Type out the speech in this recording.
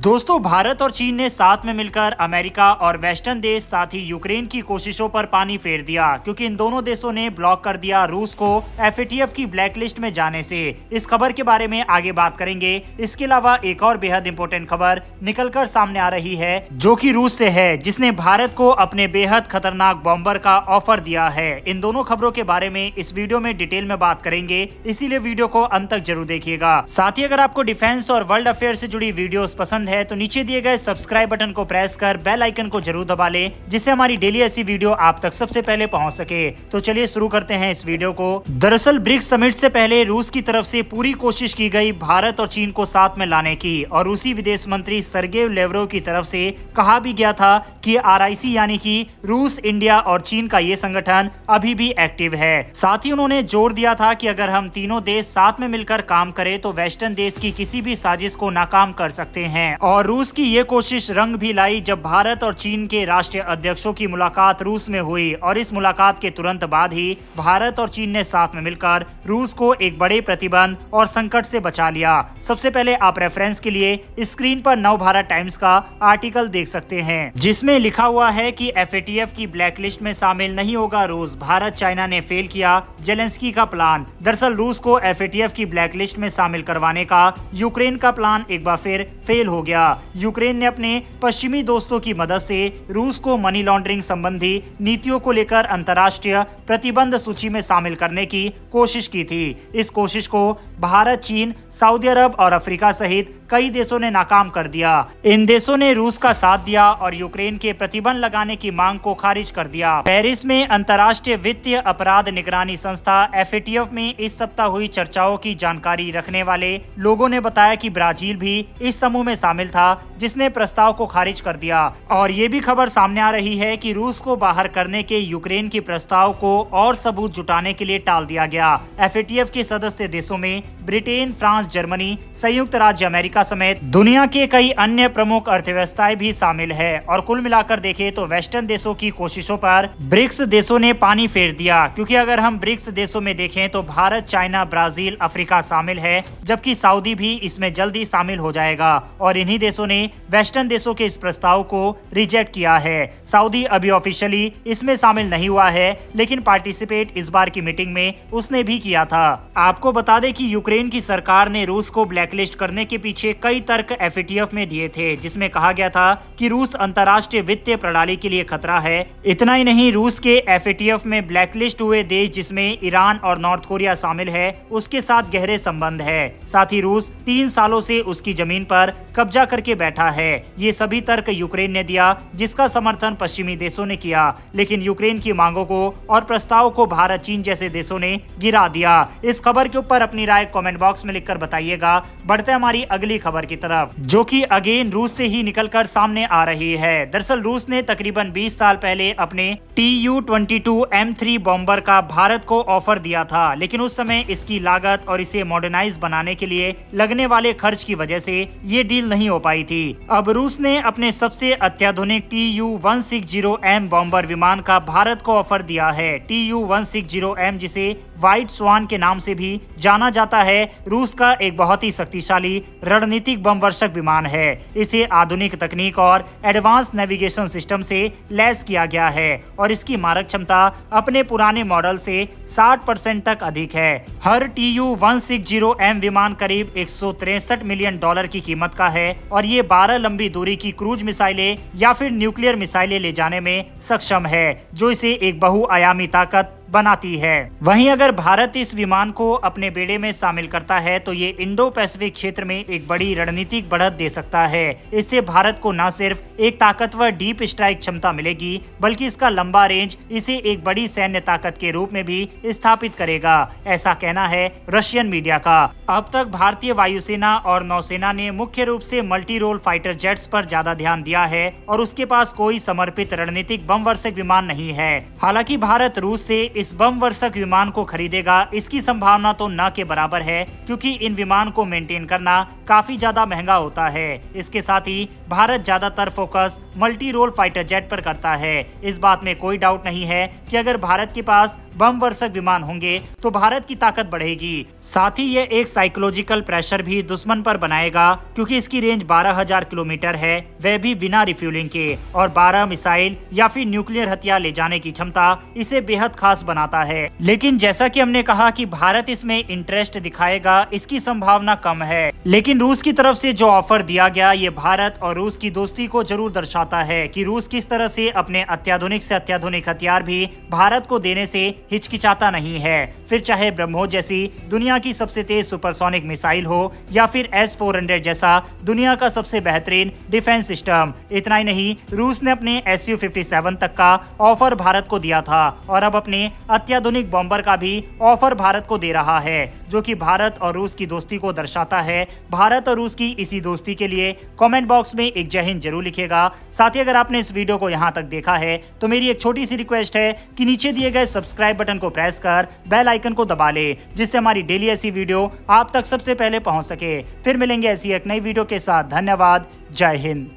दोस्तों, भारत और चीन ने साथ में मिलकर अमेरिका और वेस्टर्न देश साथ ही यूक्रेन की कोशिशों पर पानी फेर दिया, क्योंकि इन दोनों देशों ने ब्लॉक कर दिया रूस को एफएटीएफ की ब्लैकलिस्ट में जाने से। इस खबर के बारे में आगे बात करेंगे। इसके अलावा एक और बेहद इंपॉर्टेंट खबर निकलकर सामने आ रही है, जो कि रूस से है, जिसने भारत को अपने बेहद खतरनाक बॉम्बर का ऑफर दिया है। इन दोनों खबरों के बारे में इस वीडियो में डिटेल में बात करेंगे, इसीलिए वीडियो को अंत तक जरूर देखिएगा। साथ ही अगर आपको डिफेंस और वर्ल्ड अफेयर से जुड़ी वीडियोस पसंद है तो नीचे दिए गए सब्सक्राइब बटन को प्रेस कर बेल आइकन को जरूर दबा लें, जिससे हमारी डेली ऐसी वीडियो आप तक सबसे पहले पहुंच सके। तो चलिए शुरू करते हैं इस वीडियो को। दरअसल ब्रिक्स समिट से पहले रूस की तरफ से पूरी कोशिश की गई भारत और चीन को साथ में लाने की, और रूसी विदेश मंत्री सर्गेई लेवरोव की तरफ से कहा भी गया था कि आरआईसी यानी कि रूस, इंडिया और चीन का ये संगठन अभी भी एक्टिव है। साथ ही उन्होंने जोर दिया था कि अगर हम तीनों देश साथ में मिलकर काम करें तो वेस्टर्न देश की किसी भी साजिश को नाकाम कर सकते हैं। और रूस की ये कोशिश रंग भी लाई जब भारत और चीन के राष्ट्रीय अध्यक्षों की मुलाकात रूस में हुई, और इस मुलाकात के तुरंत बाद ही भारत और चीन ने साथ में मिलकर रूस को एक बड़े प्रतिबंध और संकट से बचा लिया। सबसे पहले आप रेफरेंस के लिए स्क्रीन पर नव भारत टाइम्स का आर्टिकल देख सकते हैं, जिसमें लिखा हुआ है कि एफएटीएफ की ब्लैकलिस्ट में शामिल नहीं होगा रूस। भारत चाइना ने फेल किया जेलेंस्की का प्लान। दरअसल रूस को एफएटीएफ की ब्लैकलिस्ट में शामिल करवाने का यूक्रेन का प्लान एक बार फिर फेल हो गया। यूक्रेन ने अपने पश्चिमी दोस्तों की मदद से रूस को मनी लॉन्ड्रिंग संबंधी नीतियों को लेकर अंतर्राष्ट्रीय प्रतिबंध सूची में शामिल करने की कोशिश की थी। इस कोशिश को भारत, चीन, सऊदी अरब और अफ्रीका सहित कई देशों ने नाकाम कर दिया। इन देशों ने रूस का साथ दिया और यूक्रेन के प्रतिबंध लगाने की मांग को खारिज कर दिया। पेरिस में अंतर्राष्ट्रीय वित्तीय अपराध निगरानी संस्था एफएटीएफ में इस सप्ताह हुई चर्चाओं की जानकारी रखने वाले लोगों ने बताया कि ब्राजील भी इस समूह में शामिल था, जिसने प्रस्ताव को खारिज कर दिया। और ये भी खबर सामने आ रही है कि रूस को बाहर करने के यूक्रेन के प्रस्ताव को और सबूत जुटाने के लिए टाल दिया गया। एफएटीएफ के सदस्य देशों में ब्रिटेन, फ्रांस, जर्मनी, संयुक्त राज्य अमेरिका समेत दुनिया के कई अन्य प्रमुख अर्थव्यवस्थाएं भी शामिल है। और कुल मिलाकर देखें तो वेस्टर्न देशों की कोशिशों पर ब्रिक्स देशों ने पानी फेर दिया, क्योंकि अगर हम ब्रिक्स देशों में देखें तो भारत, चाइना, ब्राजील, अफ्रीका शामिल है, जबकि सऊदी भी इसमें जल्दी शामिल हो जाएगा। और इन्हीं देशों ने वेस्टर्न देशों के इस प्रस्ताव को रिजेक्ट किया है। सऊदी अभी ऑफिशियली इसमें शामिल नहीं हुआ है, लेकिन पार्टिसिपेट इस बार की मीटिंग में उसने भी किया था। आपको बता दें कि यूक्रेन की सरकार ने रूस को ब्लैकलिस्ट करने के पीछे कई तर्क एफएटीएफ में दिए थे, जिसमें कहा गया था कि रूस अंतर्राष्ट्रीय वित्तीय प्रणाली के लिए खतरा है। इतना ही नहीं, रूस के एफएटीएफ में ब्लैकलिस्ट हुए देश जिसमें ईरान और नॉर्थ कोरिया शामिल है, उसके साथ गहरे संबंध है। साथ ही रूस 3 सालों से उसकी जमीन पर कब्जा करके बैठा है। ये सभी तर्क यूक्रेन ने दिया, जिसका समर्थन पश्चिमी देशों ने किया, लेकिन यूक्रेन की मांगों को और प्रस्ताव को भारत, चीन जैसे देशों ने गिरा दिया। इस खबर के ऊपर अपनी राय कमेंट बॉक्स में लिखकर बताइएगा। बढ़ते हमारी अगली खबर की तरफ, जो कि अगेन रूस से ही निकलकर सामने आ रही है। दरअसल रूस ने तकरीबन 20 साल पहले अपने TU-22 M3 बॉम्बर का भारत को ऑफर दिया था, लेकिन उस समय इसकी लागत और इसे मॉडर्नाइज बनाने के लिए लगने वाले खर्च की वजह से ये डील नहीं हो पाई थी। अब रूस ने अपने सबसे अत्याधुनिक TU-160M बॉम्बर विमान का भारत को ऑफर दिया है। TU-160M, जिसे व्हाइट स्वान के नाम से भी जाना जाता है, रूस का एक बहुत ही शक्तिशाली रणनीतिक बमवर्षक विमान है। इसे आधुनिक तकनीक और एडवांस नेविगेशन सिस्टम से लैस किया गया है, और इसकी मारक क्षमता अपने पुराने मॉडल से 60% तक अधिक है। हर TU-160M विमान करीब $163 मिलियन की कीमत का है, और ये 12 लंबी दूरी की क्रूज मिसाइलें या फिर न्यूक्लियर मिसाइलें ले जाने में सक्षम है, जो इसे एक बहुआयामी ताकत बनाती है। वहीं अगर भारत इस विमान को अपने बेड़े में शामिल करता है तो ये इंडो पैसिफिक क्षेत्र में एक बड़ी रणनीतिक बढ़त दे सकता है। इससे भारत को न सिर्फ एक ताकतवर डीप स्ट्राइक क्षमता मिलेगी, बल्कि इसका लंबा रेंज इसे एक बड़ी सैन्य ताकत के रूप में भी स्थापित करेगा, ऐसा कहना है रशियन मीडिया का। अब तक भारतीय वायुसेना और नौसेना ने मुख्य रूप से मल्टी रोल फाइटर जेट्स पर ज्यादा ध्यान दिया है, और उसके पास कोई समर्पित रणनीतिक बमवर्षक विमान नहीं है। हालांकि भारत रूस से इस बमवर्षक विमान को खरीदेगा, इसकी संभावना तो न के बराबर है, क्योंकि इन विमान को मेंटेन करना काफी ज्यादा महंगा होता है। इसके साथ ही भारत ज्यादातर focus multi role fighter jet पर करता है। इस बात में कोई डाउट नहीं है कि अगर भारत के पास बम वर्षक विमान होंगे तो भारत की ताकत बढ़ेगी। साथ ही ये एक साइकोलॉजिकल प्रेशर भी दुश्मन पर बनाएगा, क्योंकि इसकी रेंज 12,000 किलोमीटर है, वह भी बिना रिफ्यूलिंग के, और 12 मिसाइल या फिर न्यूक्लियर हथियार ले जाने की क्षमता इसे बेहद खास बनाता है। लेकिन जैसा कि हमने कहा कि भारत इसमें इंटरेस्ट दिखाएगा, इसकी संभावना कम है। लेकिन रूस की तरफ से जो ऑफर दिया गया, ये भारत और रूस की दोस्ती को जरूर दर्शाता है कि रूस किस तरह से अपने अत्याधुनिक से अत्याधुनिक हथियार भी भारत को देने से हिचकिचाता नहीं है, फिर चाहे ब्रह्मोस जैसी दुनिया की सबसे तेज सुपरसोनिक मिसाइल हो या फिर S-400 जैसा दुनिया का सबसे बेहतरीन डिफेंस सिस्टम। इतना ही नहीं, रूस ने अपने Su-57 तक का ऑफर भारत को दिया था और अब अपने अत्याधुनिक बॉम्बर का भी ऑफर भारत को दे रहा है, जो कि भारत और रूस की दोस्ती को दर्शाता है। भारत और रूस की इसी दोस्ती के लिए कमेंट बॉक्स में एक जय हिंद जरूर लिखिएगा। साथ ही अगर आपने इस वीडियो को यहाँ तक देखा है तो मेरी एक छोटी सी रिक्वेस्ट है कि नीचे दिए गए सब्सक्राइब बटन को प्रेस कर बेल आइकन को दबा ले, जिससे हमारी डेली ऐसी वीडियो आप तक सबसे पहले पहुंच सके। फिर मिलेंगे ऐसी एक नई वीडियो के साथ। धन्यवाद। जय हिंद।